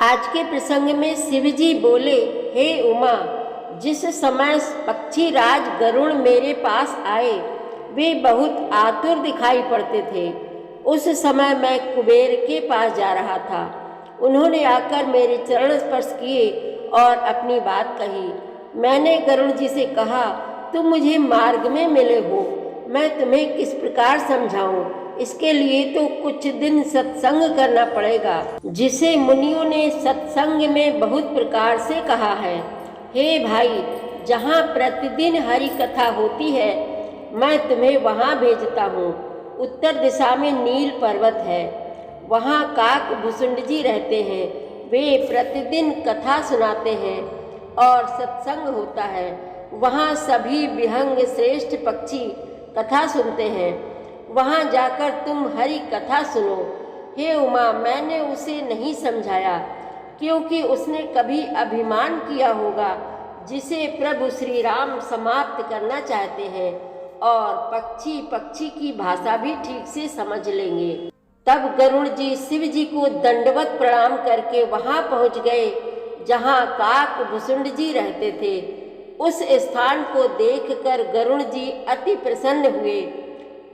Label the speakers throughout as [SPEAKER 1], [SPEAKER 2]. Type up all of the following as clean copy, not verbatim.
[SPEAKER 1] आज के प्रसंग में शिव जी बोले, हे उमा, जिस समय पक्षी राज गरुड़ मेरे पास आए वे बहुत आतुर दिखाई पड़ते थे। उस समय मैं कुबेर के पास जा रहा था। उन्होंने आकर मेरे चरण स्पर्श किए और अपनी बात कही। मैंने गरुड़ जी से कहा, तुम मुझे मार्ग में मिले हो, मैं तुम्हें किस प्रकार समझाऊं? इसके लिए तो कुछ दिन सत्संग करना पड़ेगा, जिसे मुनियों ने सत्संग में बहुत प्रकार से कहा है। हे भाई, जहाँ प्रतिदिन हरि कथा होती है मैं तुम्हें वहाँ भेजता हूँ। उत्तर दिशा में नील पर्वत है, वहाँ काक भुसुंड जी रहते हैं। वे प्रतिदिन कथा सुनाते हैं और सत्संग होता है। वहाँ सभी विहंग श्रेष्ठ पक्षी कथा सुनते हैं। वहाँ जाकर तुम हरि कथा सुनो। हे उमा, मैंने उसे नहीं समझाया क्योंकि उसने कभी अभिमान किया होगा, जिसे प्रभु श्री राम समाप्त करना चाहते हैं, और पक्षी पक्षी की भाषा भी ठीक से समझ लेंगे। तब गरुड़ जी शिव जी को दंडवत प्रणाम करके वहाँ पहुँच गए जहाँ काक भुसुंड जी रहते थे। उस स्थान को देखकर गरुड़ जी अति प्रसन्न हुए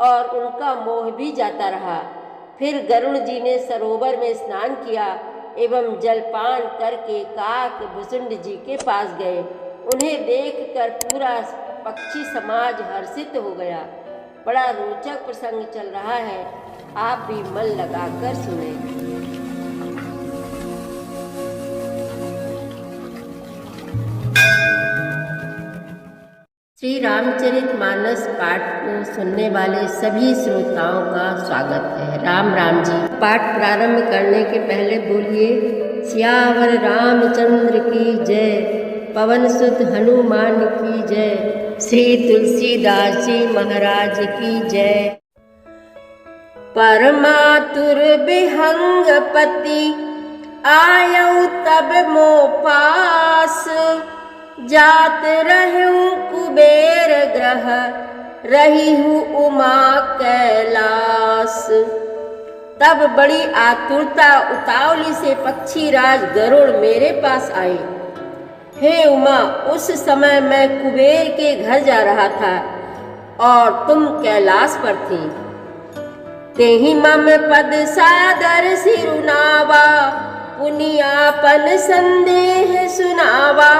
[SPEAKER 1] और उनका मोह भी जाता रहा। फिर गरुड़ जी ने सरोवर में स्नान किया एवं जलपान करके काक भुसुंड जी के पास गए। उन्हें देखकर पूरा पक्षी समाज हर्षित हो गया। बड़ा रोचक प्रसंग चल रहा है, आप भी मन लगाकर सुने। श्री रामचरितमानस पाठ को सुनने वाले सभी श्रोताओं का स्वागत है। राम राम जी। पाठ प्रारंभ करने के पहले बोलिए, सियावर रामचंद्र की जय, पवन सुत हनुमान की जय, श्री तुलसीदास जी महाराज की जय। परमातुर विहंग पति आयऊ तब मो पास, जात रहूं कुबेर ग्रह, रही हूँ उमा कैलास। तब बड़ी आतुरता उतावली से पक्षी राज गरुड़ मेरे पास आए। हे उमा, उस समय मैं कुबेर के घर जा रहा था और तुम कैलाश पर थी। तेहि मम पद सादर सिरुनावा, पुनियापन संदेह सुनावा।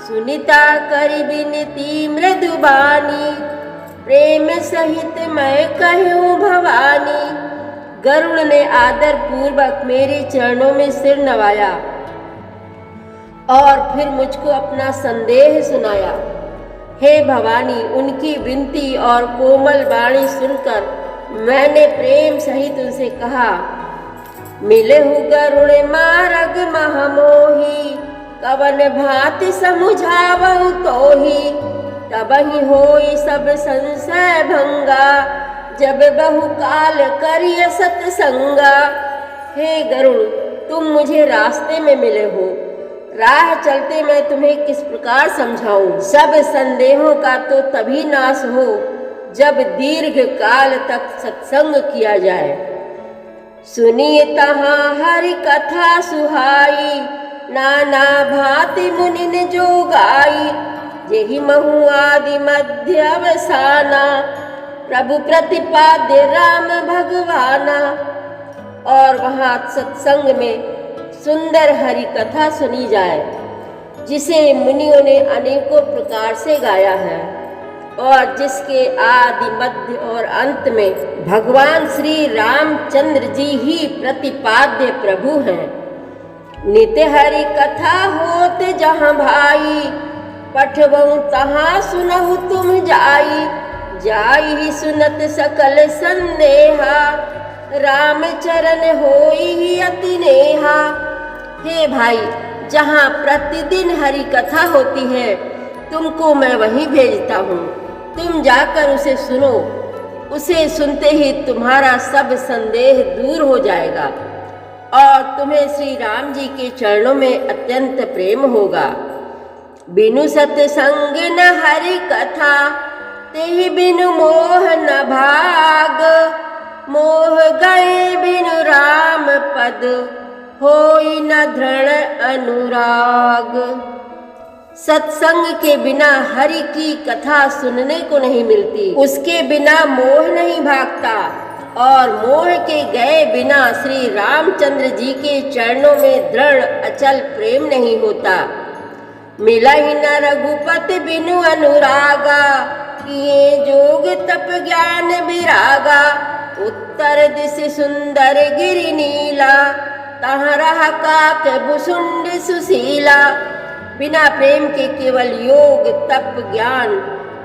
[SPEAKER 1] सुनिता करि विनती मृदुबानी, प्रेम सहित मैं कहूँ भवानी। गरुड़ ने आदर पूर्वक मेरे चरणों में सिर नवाया और फिर मुझको अपना संदेह सुनाया। हे भवानी, उनकी विनती और कोमल वाणी सुनकर मैंने प्रेम सहित उनसे कहा, मिले हूँ गरुड़ मारग महामोही, कवन भांति समुझावहु तोहि। तबहि होई सब संशय भंगा, जब बहुकाल करिय सत्संगा। हे गरुड़, तुम मुझे रास्ते में मिले हो, राह चलते मैं तुम्हें किस प्रकार समझाऊं? सब संदेहों का तो तभी नाश हो जब दीर्घ काल तक सत्संग किया जाए। सुनिए तहाँ हरि कथा सुहाई, नाना भांति मुनि ने जो गाई। जेहि महु आदि मध्य अवसाना, प्रभु प्रतिपाद्य राम भगवाना। और वहाँ सत्संग में सुंदर हरि कथा सुनी जाए, जिसे मुनियों ने अनेकों प्रकार से गाया है और जिसके आदि मध्य और अंत में भगवान श्री रामचंद्र जी ही प्रतिपाद्य प्रभु हैं। नित्य हरि कथा होत जहाँ भाई, पठवहु तहाँ सुनहु तुम जाई। जाई ही सुनत सकल संदेहा, राम चरण होई ही अति नेहा। हे भाई, जहाँ प्रतिदिन हरि कथा होती है तुमको मैं वहीं भेजता हूँ। तुम जाकर उसे सुनो, उसे सुनते ही तुम्हारा सब संदेह दूर हो जाएगा और तुम्हें श्री राम जी के चरणों में अत्यंत प्रेम होगा। बिनु सत्संग न हरि कथा, तेहि बिनु मोह न भाग। मोह गए बिनु राम पद, होई न दृढ़ अनुराग। सत्संग के बिना हरि की कथा सुनने को नहीं मिलती, उसके बिना मोह नहीं भागता और मोह के गए बिना श्री रामचंद्र जी के चरणों में दृढ़ अचल प्रेम नहीं होता। मिला ही न रघुपति बिनु अनुरागा, किए जोग तप ज्ञान विरागा। उत्तर दिश सुंदर गिरि नीला, तहाँ रहा काक भुसुंड सुशीला। बिना प्रेम के केवल योग तप ज्ञान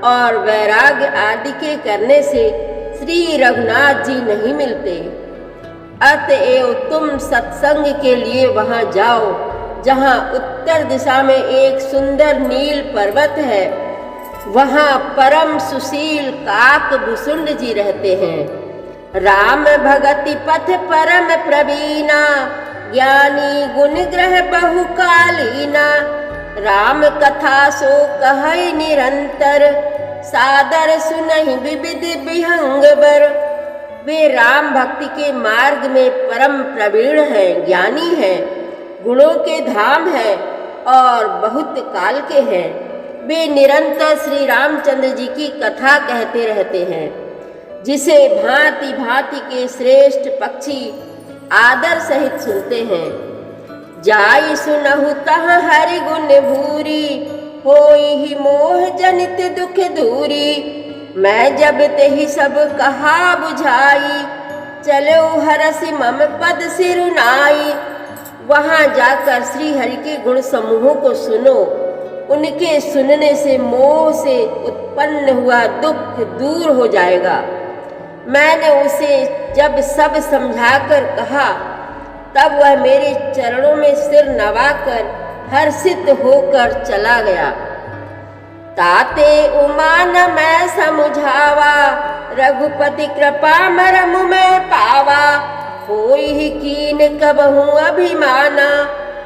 [SPEAKER 1] और वैराग्य आदि के करने से श्री रघुनाथ जी नहीं मिलते। अतएव तुम सत्संग के लिए वहां जाओ जहां उत्तर दिशा में एक सुंदर नील पर्वत है। वहां परम सुशील काक भुसुंड जी रहते हैं। राम भगति पथ परम प्रवीणा, ज्ञानी गुण ग्रह बहुकालीना। राम कथा सो कहै निरंतर, सादर सुनहि विविध विहंग बर। वे राम भक्ति के मार्ग में परम प्रवीण हैं, ज्ञानी हैं, गुणों के धाम हैं और बहुत काल के हैं। वे निरंतर श्री रामचंद्र जी की कथा कहते रहते हैं, जिसे भांति भांति के श्रेष्ठ पक्षी आदर सहित सुनते हैं। जाई सुनहु तह हरि गुण भूरी, होई ही मोह जनित दुख दूरी। मैं जब तेहि सब कहा बुझाई, चलो हरसि मम पद सिरुनाई। वहां जाकर श्री हरि के गुण समूहों को सुनो। उनके सुनने से मोह से उत्पन्न हुआ दुख दूर हो जाएगा। मैंने उसे जब सब समझाकर कहा, तब वह मेरे चरणों में सिर नवाकर हर्षित होकर चला गया। ताते उमान मैं समुझावा, रघुपति कृपा मरम में पावा। होई ही कीन कबहू अभिमाना,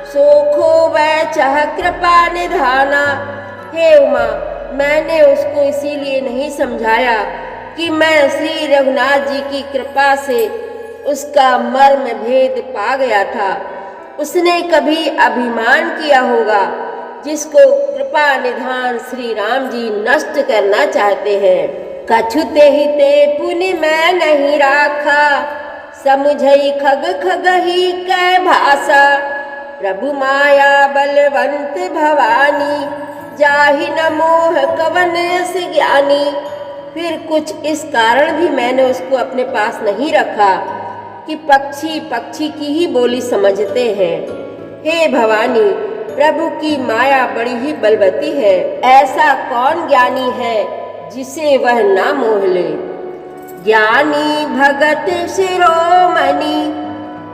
[SPEAKER 1] सोखो वै चह कृपा निधाना। हे उमा, मैंने उसको इसीलिए नहीं समझाया कि मैं श्री रघुनाथ जी की कृपा से उसका मर्म भेद पा गया था। उसने कभी अभिमान किया होगा, जिसको कृपा निधान श्री राम जी नष्ट करना चाहते हैं। कछुते ही ते पुनि मैं नहीं राखा, समुझई खग खग ही कै भाषा। प्रभु माया बलवंत भवानी, जाहि न मोह कवन यस ज्ञानी। फिर कुछ इस कारण भी मैंने उसको अपने पास नहीं रखा कि पक्षी पक्षी की ही बोली समझते हैं। हे भवानी, प्रभु की माया बड़ी ही बलवती है। ऐसा कौन ज्ञानी है जिसे वह ना मोह ले। ज्ञानी भगत शिरोमणि,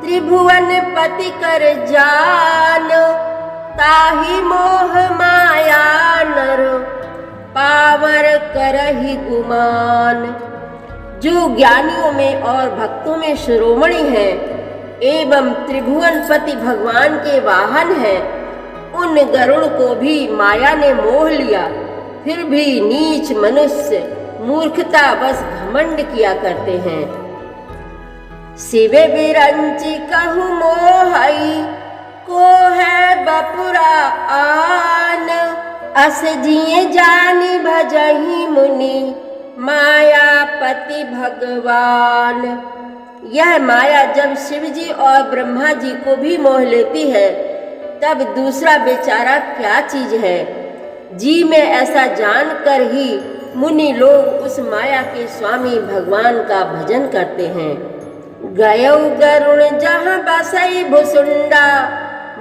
[SPEAKER 1] त्रिभुवन पति कर जान। ताहि मोह माया नर, पावर करहि गुमान। जो ज्ञानियों में और भक्तों में शिरोमणि है एवं त्रिभुवन पति भगवान के वाहन है, उन गरुड़ को भी माया ने मोह लिया। फिर भी नीच मनुष्य मूर्खता बस घमंड किया करते हैं। शिव बिरंची कहु मोहई, को है बपुरा आन। अस जिए जानी भजही मुनि, मायापति भगवान। यह माया जब शिव जी और ब्रह्मा जी को भी मोह लेती है, तब दूसरा बेचारा क्या चीज है। जी में ऐसा जानकर ही मुनि लोग उस माया के स्वामी भगवान का भजन करते हैं। गयौ गरुण जहाँ बसई भुसुंडा,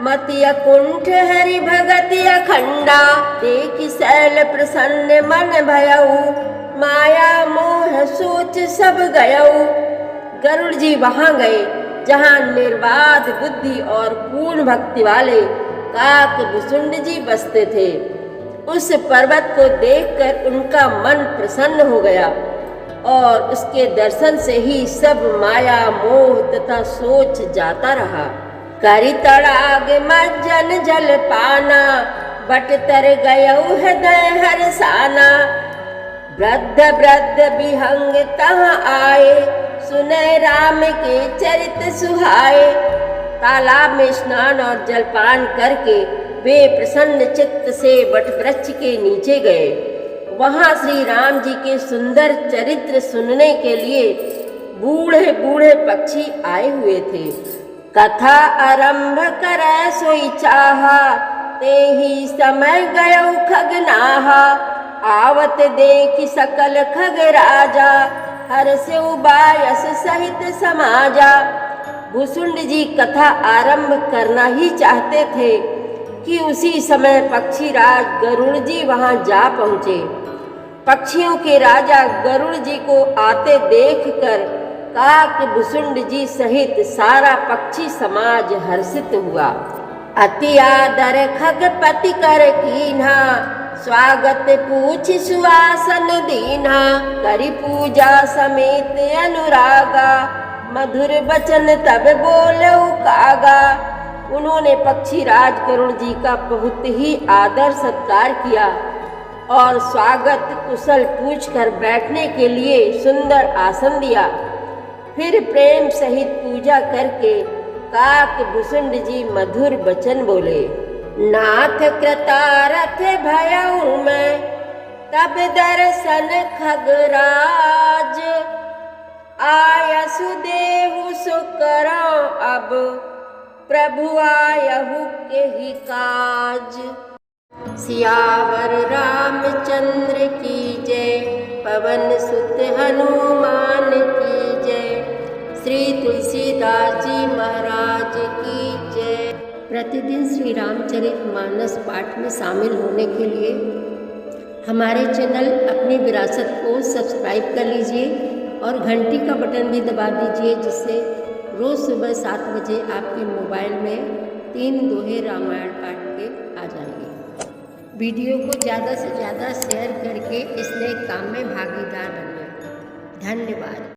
[SPEAKER 1] मति अकुंठ हरि भगति अखंडा। देखि शैल प्रसन्न मन भयऊ, माया मोह सोच सब गयऊ। गरुड़ जी वहां गए जहाँ निर्बाध बुद्धि और पूर्ण भक्ति वाले काक भुसुंड जी बसते थे। उस पर्वत को देखकर उनका मन प्रसन्न हो गया और उसके दर्शन से ही सब माया मोह तथा सोच जाता रहा। करि तड़ाग मज्जन जल पाना, बट तर गयऊ हृदय हरसाना। वृद्ध वृद्ध विहंग तहाँ आए, सुने राम के चरित सुहाए। तालाब में स्नान और जलपान करके वे प्रसन्न चित्त से वटवृक्ष के नीचे गए। वहाँ श्री राम जी के सुंदर चरित्र सुनने के लिए बूढ़े बूढ़े पक्षी आए हुए थे। कथा आरंभ करे सोई चाहा, ते ही समय गयो खगनाहा। आवत देख सकल खग राजा, हर्ष उबायस सहित समाजा। भुसुंड जी कथा आरंभ करना ही चाहते थे कि उसी समय पक्षीराज गरुड़ जी वहां जा पहुंचे। पक्षियों के राजा गरुड़ जी को आते देखकर काक भुसुंड जी सहित सारा पक्षी समाज हर्षित हुआ। अति आदर खगपति कर कीन्हा, स्वागत पूछ सुआसन दीन्हा। करी पूजा समेत अनुरागा, मधुर बचन तब बोलो कागा। उन्होंने पक्षीराज गरुड़ जी का बहुत ही आदर सत्कार किया और स्वागत कुशल पूछकर बैठने के लिए सुंदर आसन दिया। फिर प्रेम सहित पूजा करके काक भुसुंड जी मधुर वचन बोले। नाथ कृतारथ भयउ मैं, तब दर्शन खगराज। आयसु देहु सुकरो अब, प्रभु आयहु के ही काज। सियावर रामचंद्र की जय, पवन सुत हनुमान की जय। श्री तुलसीदास जी महाराज की जय। प्रतिदिन श्री रामचरितमानस पाठ में शामिल होने के लिए हमारे चैनल अपनी विरासत को सब्सक्राइब कर लीजिए और घंटी का बटन भी दबा दीजिए, जिससे रोज़ सुबह 7 बजे आपके मोबाइल में 3 दोहे रामायण पाठ के आ जाएंगे। वीडियो को ज़्यादा से ज़्यादा शेयर करके इस नए काम में भागीदार बनिए। धन्यवाद।